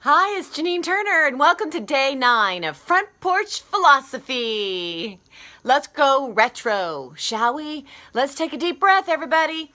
Hi, it's Janine Turner, and welcome to day 9 of Front Porch Philosophy. Let's go retro, shall we? Let's take a deep breath, everybody.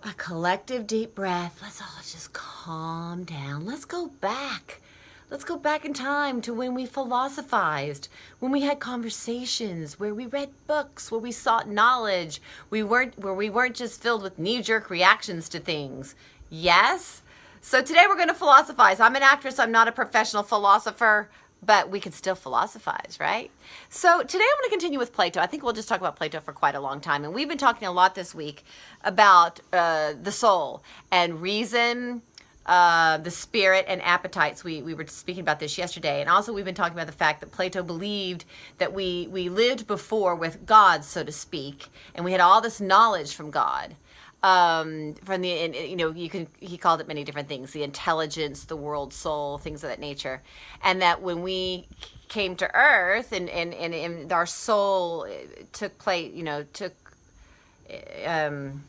A collective deep breath. Let's all just calm down. Let's go back. Let's go back in time to when we philosophized, when we had conversations, where we read books, where we sought knowledge, where we weren't just filled with knee-jerk reactions to things. Yes? So today we're going to philosophize. I'm an actress. I'm not a professional philosopher, but we can still philosophize, right? So today I'm going to continue with Plato. I think we'll just talk about Plato for quite a long time. And we've been talking a lot this week about the soul and reason, the spirit, and appetites. We were speaking about this yesterday. And also we've been talking about the fact that Plato believed that we lived before with God, so to speak, and we had all this knowledge from God. From the, he called it many different things, the intelligence, the world soul, things of that nature. And that when we came to earth and our soul took place,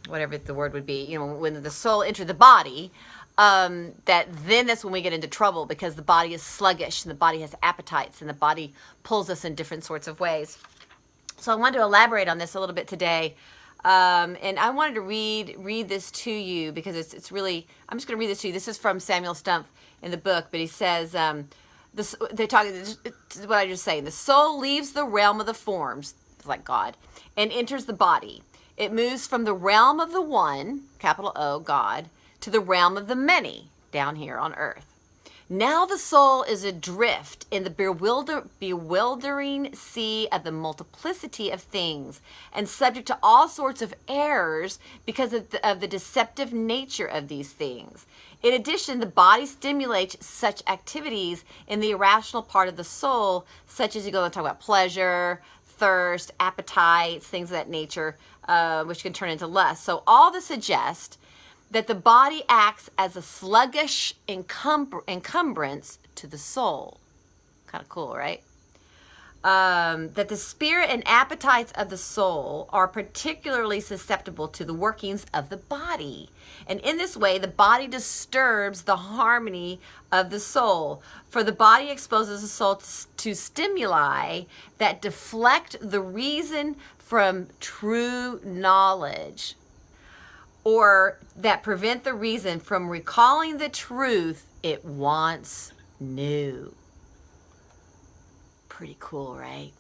whatever the word would be, when the soul entered the body, that's when we get into trouble because the body is sluggish and the body has appetites and the body pulls us in different sorts of ways. So I wanted to elaborate on this a little bit today. And I wanted to read this to you because it's really, I'm just going to read this to you. This is from Samuel Stumpf in the book, but he says, this is what I just saying. The soul leaves the realm of the forms, like God, and enters the body. It moves from the realm of the one, capital O, God, to the realm of the many, down here on earth. Now the soul is adrift in the bewildering sea of the multiplicity of things and subject to all sorts of errors because of the deceptive nature of these things. In addition, the body stimulates such activities in the irrational part of the soul, such as you go and talk about pleasure, thirst, appetites, things of that nature, which can turn into lust. So all this suggests that the body acts as a sluggish encumbrance to the soul. Kind of cool, right? That the spirit and appetites of the soul are particularly susceptible to the workings of the body. And in this way, the body disturbs the harmony of the soul. For the body exposes the soul to stimuli that deflect the reason from true knowledge, or that prevent the reason from recalling the truth it once knew. Pretty cool, right?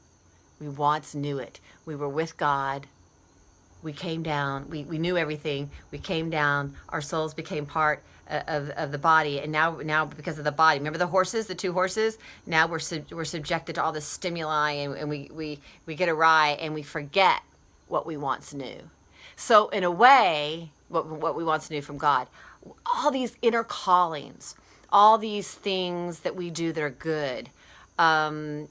We once knew it. We were with God. We came down. We knew everything. We came down. Our souls became part of the body. And now because of the body, remember the horses, the 2 horses? Now we're subjected to all this stimuli and we get awry and we forget what we once knew. So in a way, what we once knew from God, all these inner callings, all these things that we do that are good, all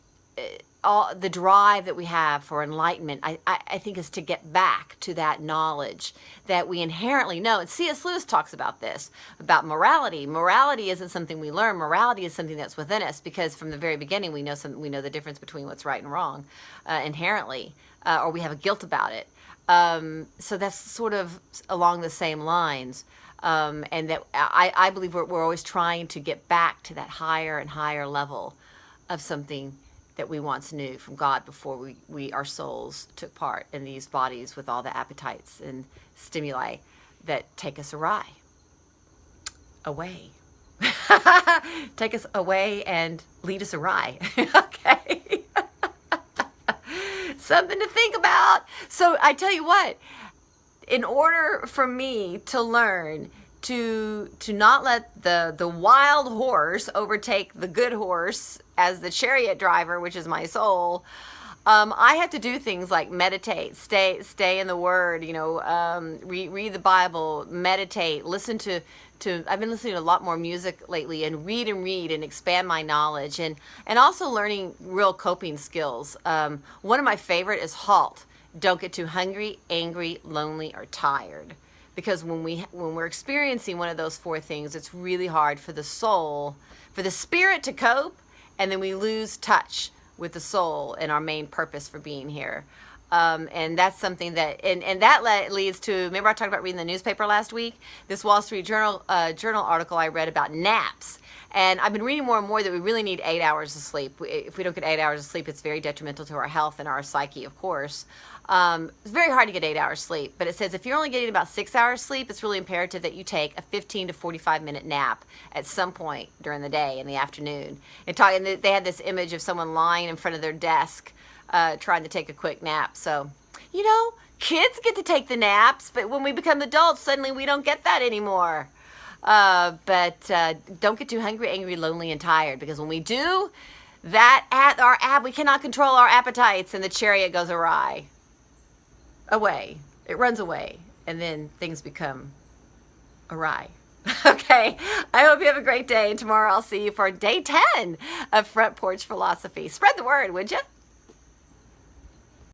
the drive that we have for enlightenment, I think is to get back to that knowledge that we inherently know. And C.S. Lewis talks about this, about morality. Morality isn't something we learn. Morality is something that's within us because from the very beginning we know the difference between what's right and wrong inherently, or we have a guilt about it. So that's sort of along the same lines, and that I believe we're always trying to get back to that higher and higher level of something that we once knew from God before our souls took part in these bodies with all the appetites and stimuli that take us away. Take us away and lead us awry. Okay. Something to think about. So I tell you what, in order for me to learn to not let the wild horse overtake the good horse as the chariot driver, which is my soul, I have to do things like meditate, stay in the Word, read the Bible, meditate, listen to. I've been listening to a lot more music lately and read and expand my knowledge and also learning real coping skills. One of my favorite is HALT. Don't get too hungry, angry, lonely, or tired. Because when we're experiencing one of those 4 things, it's really hard for the soul, for the spirit to cope, and then we lose touch with the soul and our main purpose for being here. And that's something that, and that leads to, remember I talked about reading the newspaper last week? This Wall Street Journal article I read about naps And I've been reading more and more that we really need 8 hours of sleep. If we don't get 8 hours of sleep, it's very detrimental to our health and our psyche, of course. It's very hard to get 8 hours sleep, but it says if you're only getting about 6 hours sleep, it's really imperative that you take a 15 to 45 minute nap at some point during the day in the afternoon. And they had this image of someone lying in front of their desk trying to take a quick nap. So, you know, kids get to take the naps, but when we become adults, suddenly we don't get that anymore. But don't get too hungry, angry, lonely, and tired, because when we do, we cannot control our appetites, and the chariot goes away. It runs away, and then things become awry. Okay, I hope you have a great day, and tomorrow I'll see you for day 10 of Front Porch Philosophy. Spread the word, would you?